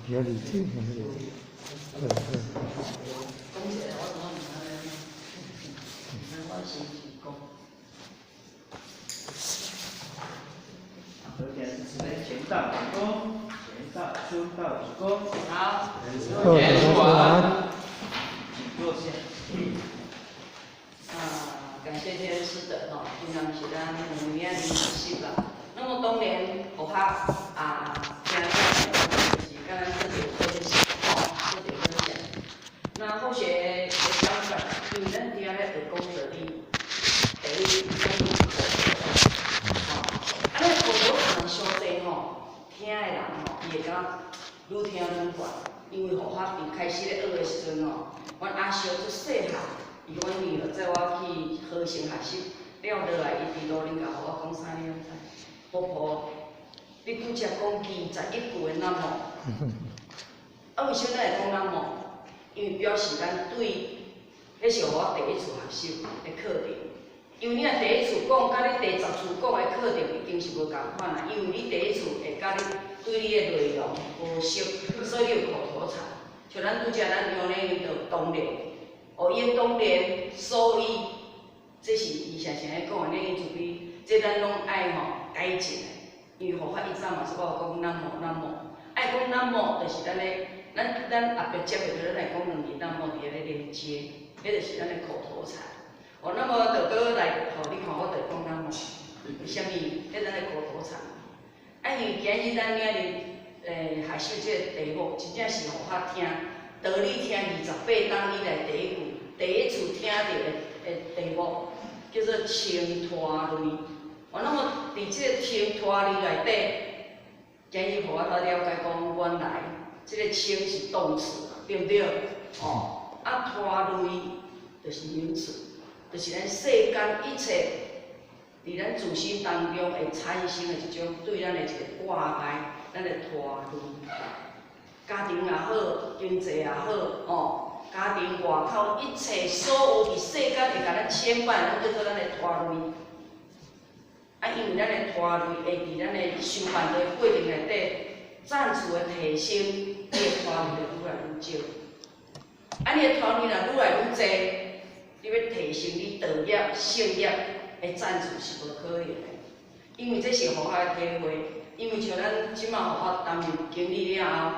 比较理智，前到主公，前到书到主公。好，后前说完，请坐下。感谢这些师德吼，平常是咱5年练习啦。那么当年学校听就是跟咱这里分享吼，这里分享。那后学的想法，因为咱听咧学讲道理，第一咱有口头，咱口头禅上济吼，听的人吼，伊会感愈听愈惯，因为学校伫开始咧学的时阵吼，阮阿叔做细汉。伊阮女儿载我去和成学习，了落来伊伫路顶甲互我讲啥了知？婆婆，你拄则讲21句的南无，为啥咱会讲南无？因为表示咱对，迄是互我第一次学习的课程。因为你若第一次讲，甲你第10次讲的课程已经是无共款啦。因为你第一次会甲你对你的内容无熟，所以你有口头禅。像咱拄则咱用咧用到当然。伊的当然，所以，这是伊常常咧讲的，咧就比这咱拢爱改进的。因为佛法以前嘛是我讲南无南无，爱讲南无，就是咱后壁接下来咱来讲2字南无伫咧连接，迄就是咱的口头禅。那么就搁来，你看我就讲南无，为虾米？迄咱的口头禅。因为今日咱领学习这个题目，真正是互较听。道理听28档以来第一次听到的题目叫做青拖类。那么伫即个青拖类内底，今日互我较了解讲，原来即个青是动词，对不对？拖类就是名词，就是咱世间一切伫咱自身当中会产生的一种对咱的一个挂碍，咱的拖类。家庭也好，经济也好，家庭外口一切所有伫世间会甲咱牵绊，咱叫做咱的拖累。因为咱的拖累会伫咱的修办的过程内底，暂时的提升，你的拖累就愈来愈少。你的拖累若愈来愈侪，你要提升你道业、事业的暂时是无可能的。因为这是互我的体会，因为像咱即马互我担任经理了后。